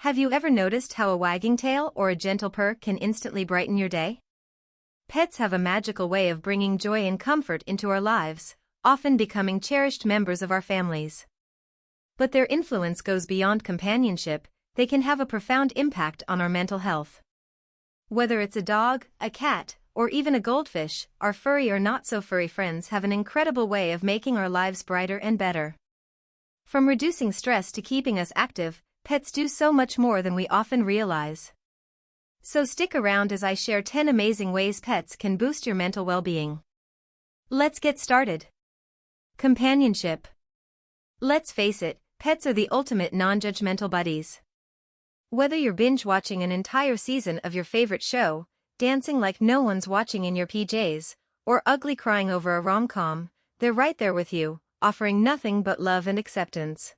Have you ever noticed how a wagging tail or a gentle purr can instantly brighten your day? Pets have a magical way of bringing joy and comfort into our lives, often becoming cherished members of our families. But their influence goes beyond companionship. They can have a profound impact on our mental health. Whether it's a dog, a cat, or even a goldfish, our furry or not-so-furry friends have an incredible way of making our lives brighter and better. From reducing stress to keeping us active, pets do so much more than we often realize. So stick around as I share 10 amazing ways pets can boost your mental well-being. Let's get started. Companionship. Let's face it, pets are the ultimate non-judgmental buddies. Whether you're binge-watching an entire season of your favorite show, dancing like no one's watching in your PJs, or ugly crying over a rom-com, they're right there with you, offering nothing but love and acceptance.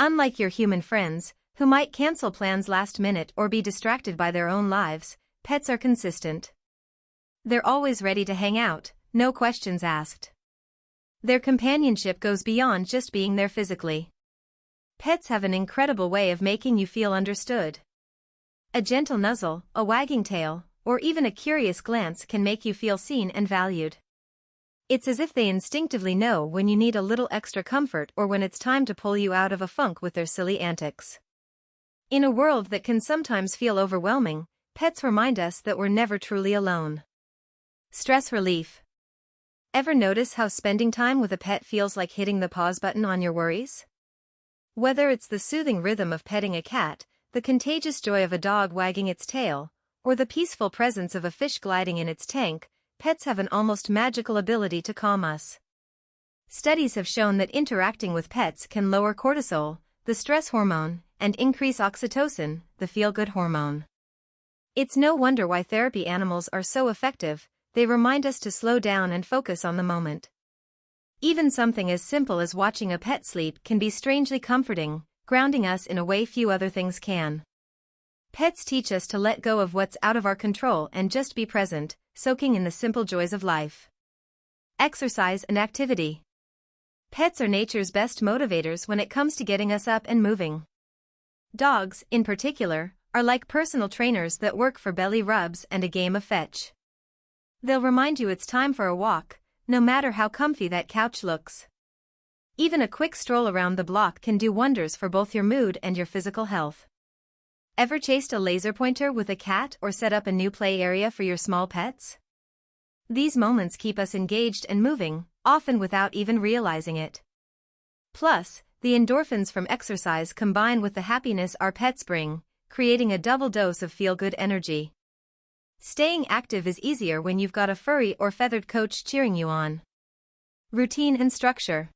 Unlike your human friends, who might cancel plans last minute or be distracted by their own lives, pets are consistent. They're always ready to hang out, no questions asked. Their companionship goes beyond just being there physically. Pets have an incredible way of making you feel understood. A gentle nuzzle, a wagging tail, or even a curious glance can make you feel seen and valued. It's as if they instinctively know when you need a little extra comfort or when it's time to pull you out of a funk with their silly antics. In a world that can sometimes feel overwhelming, pets remind us that we're never truly alone. Stress relief. Ever notice how spending time with a pet feels like hitting the pause button on your worries? Whether it's the soothing rhythm of petting a cat, the contagious joy of a dog wagging its tail, or the peaceful presence of a fish gliding in its tank, pets have an almost magical ability to calm us. Studies have shown that interacting with pets can lower cortisol, the stress hormone, and increase oxytocin, the feel-good hormone. It's no wonder why therapy animals are so effective. They remind us to slow down and focus on the moment. Even something as simple as watching a pet sleep can be strangely comforting, grounding us in a way few other things can. Pets teach us to let go of what's out of our control and just be present, soaking in the simple joys of life. Exercise and activity. Pets are nature's best motivators when it comes to getting us up and moving. Dogs, in particular, are like personal trainers that work for belly rubs and a game of fetch. They'll remind you it's time for a walk, no matter how comfy that couch looks. Even a quick stroll around the block can do wonders for both your mood and your physical health. Ever chased a laser pointer with a cat or set up a new play area for your small pets? These moments keep us engaged and moving, often without even realizing it. Plus, the endorphins from exercise combine with the happiness our pets bring, creating a double dose of feel-good energy. Staying active is easier when you've got a furry or feathered coach cheering you on. Routine and structure.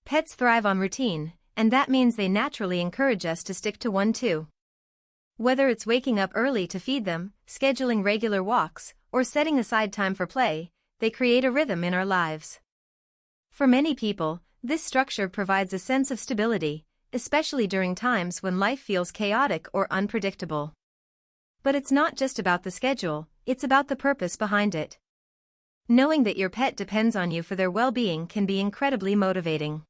Pets thrive on routine, and that means they naturally encourage us to stick to one too. Whether it's waking up early to feed them, scheduling regular walks, or setting aside time for play, they create a rhythm in our lives. For many people, this structure provides a sense of stability, especially during times when life feels chaotic or unpredictable. But it's not just about the schedule, it's about the purpose behind it. Knowing that your pet depends on you for their well-being can be incredibly motivating.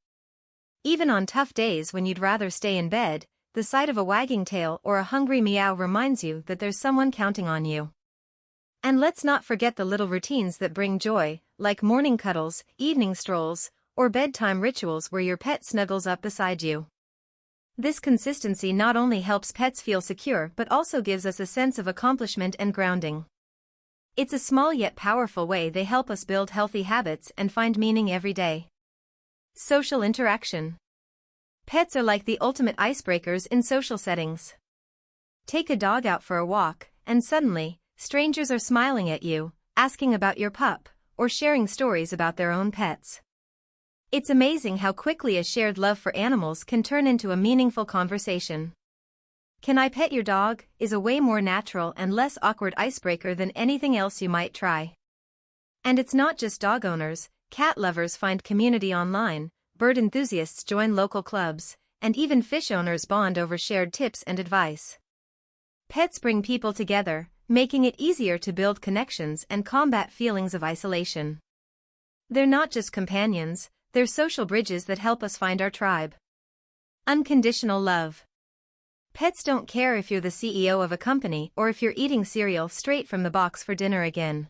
Even on tough days when you'd rather stay in bed, the sight of a wagging tail or a hungry meow reminds you that there's someone counting on you. And let's not forget the little routines that bring joy, like morning cuddles, evening strolls, or bedtime rituals where your pet snuggles up beside you. This consistency not only helps pets feel secure but also gives us a sense of accomplishment and grounding. It's a small yet powerful way they help us build healthy habits and find meaning every day. Social interaction. Pets are like the ultimate icebreakers in social settings. Take a dog out for a walk, and suddenly, strangers are smiling at you, asking about your pup, or sharing stories about their own pets. It's amazing how quickly a shared love for animals can turn into a meaningful conversation. "Can I pet your dog?" is a way more natural and less awkward icebreaker than anything else you might try. And it's not just dog owners, cat lovers find community online, bird enthusiasts join local clubs, and even fish owners bond over shared tips and advice. Pets bring people together, making it easier to build connections and combat feelings of isolation. They're not just companions, they're social bridges that help us find our tribe. Unconditional love. Pets don't care if you're the CEO of a company or if you're eating cereal straight from the box for dinner again.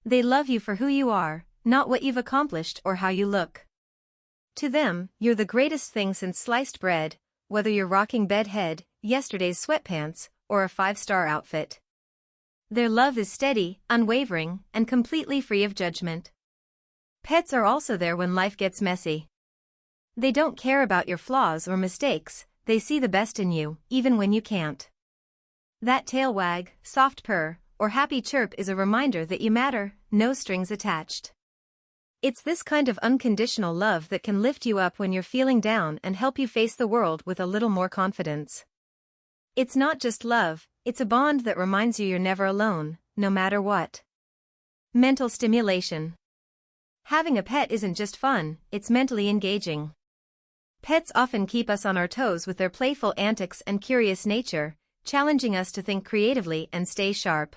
They love you for who you are, not what you've accomplished or how you look. To them, you're the greatest thing since sliced bread, whether you're rocking bedhead, yesterday's sweatpants, or a 5-star outfit. Their love is steady, unwavering, and completely free of judgment. Pets are also there when life gets messy. They don't care about your flaws or mistakes, they see the best in you, even when you can't. That tail wag, soft purr, or happy chirp is a reminder that you matter, no strings attached. It's this kind of unconditional love that can lift you up when you're feeling down and help you face the world with a little more confidence. It's not just love, it's a bond that reminds you you're never alone, no matter what. Mental stimulation. Having a pet isn't just fun, it's mentally engaging. Pets often keep us on our toes with their playful antics and curious nature, challenging us to think creatively and stay sharp.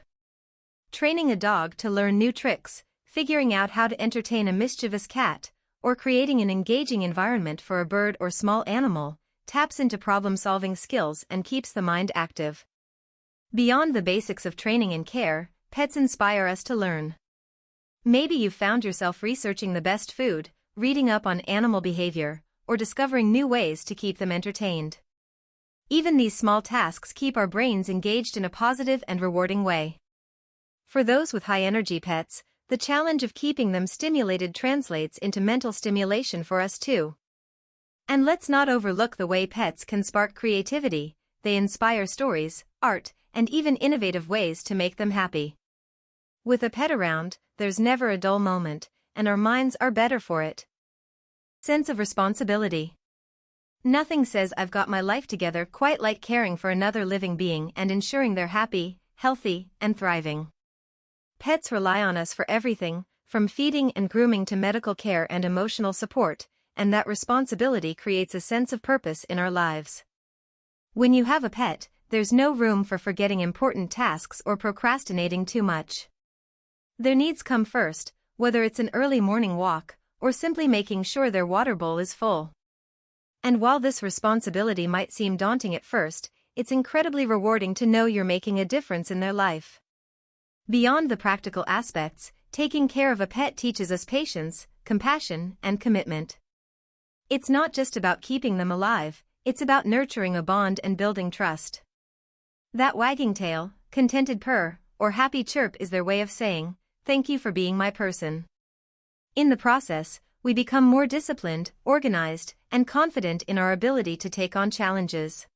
Training a dog to learn new tricks, figuring out how to entertain a mischievous cat, or creating an engaging environment for a bird or small animal, taps into problem-solving skills and keeps the mind active. Beyond the basics of training and care, pets inspire us to learn. Maybe you found yourself researching the best food, reading up on animal behavior, or discovering new ways to keep them entertained. Even these small tasks keep our brains engaged in a positive and rewarding way. For those with high-energy pets, the challenge of keeping them stimulated translates into mental stimulation for us too. And let's not overlook the way pets can spark creativity. They inspire stories, art, and even innovative ways to make them happy. With a pet around, there's never a dull moment, and our minds are better for it. Sense of responsibility. Nothing says I've got my life together quite like caring for another living being and ensuring they're happy, healthy, and thriving. Pets rely on us for everything, from feeding and grooming to medical care and emotional support, and that responsibility creates a sense of purpose in our lives. When you have a pet, there's no room for forgetting important tasks or procrastinating too much. Their needs come first, whether it's an early morning walk, or simply making sure their water bowl is full. And while this responsibility might seem daunting at first, it's incredibly rewarding to know you're making a difference in their life. Beyond the practical aspects, taking care of a pet teaches us patience, compassion, and commitment. It's not just about keeping them alive, it's about nurturing a bond and building trust. That wagging tail, contented purr, or happy chirp is their way of saying, "Thank you for being my person." In the process, we become more disciplined, organized, and confident in our ability to take on challenges.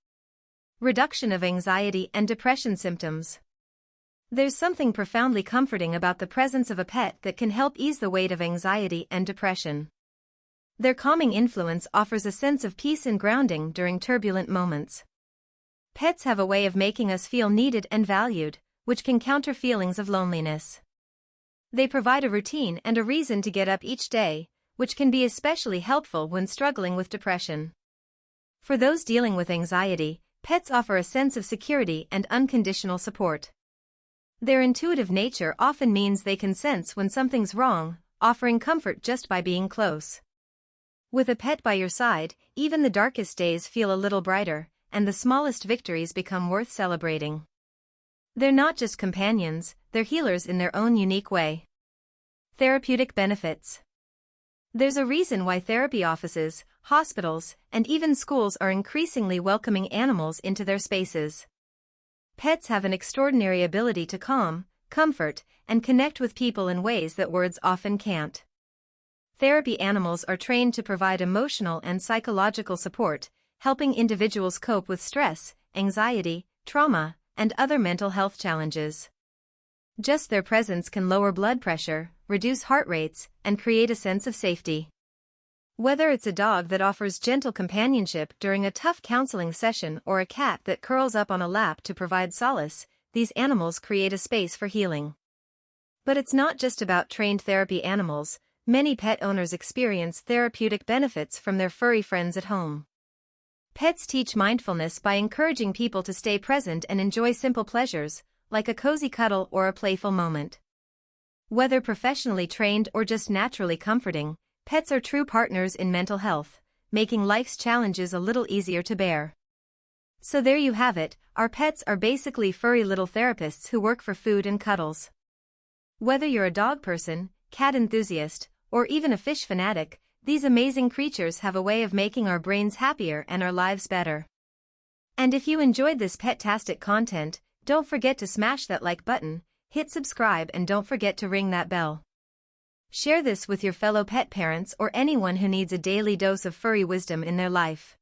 Reduction of anxiety and depression symptoms. There's something profoundly comforting about the presence of a pet that can help ease the weight of anxiety and depression. Their calming influence offers a sense of peace and grounding during turbulent moments. Pets have a way of making us feel needed and valued, which can counter feelings of loneliness. They provide a routine and a reason to get up each day, which can be especially helpful when struggling with depression. For those dealing with anxiety, pets offer a sense of security and unconditional support. Their intuitive nature often means they can sense when something's wrong, offering comfort just by being close. With a pet by your side, even the darkest days feel a little brighter, and the smallest victories become worth celebrating. They're not just companions, they're healers in their own unique way. Therapeutic benefits. There's a reason why therapy offices, hospitals, and even schools are increasingly welcoming animals into their spaces. Pets have an extraordinary ability to calm, comfort, and connect with people in ways that words often can't. Therapy animals are trained to provide emotional and psychological support, helping individuals cope with stress, anxiety, trauma, and other mental health challenges. Just their presence can lower blood pressure, reduce heart rates, and create a sense of safety. Whether it's a dog that offers gentle companionship during a tough counseling session or a cat that curls up on a lap to provide solace, these animals create a space for healing. But it's not just about trained therapy animals. Many pet owners experience therapeutic benefits from their furry friends at home. Pets teach mindfulness by encouraging people to stay present and enjoy simple pleasures, like a cozy cuddle or a playful moment. Whether professionally trained or just naturally comforting, pets are true partners in mental health, making life's challenges a little easier to bear. So there you have it, our pets are basically furry little therapists who work for food and cuddles. Whether you're a dog person, cat enthusiast, or even a fish fanatic, these amazing creatures have a way of making our brains happier and our lives better. And if you enjoyed this pet-tastic content, don't forget to smash that like button, hit subscribe, and don't forget to ring that bell. Share this with your fellow pet parents or anyone who needs a daily dose of furry wisdom in their life.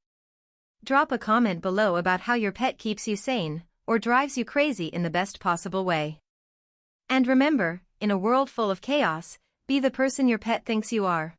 Drop a comment below about how your pet keeps you sane, or drives you crazy in the best possible way. And remember, in a world full of chaos, be the person your pet thinks you are.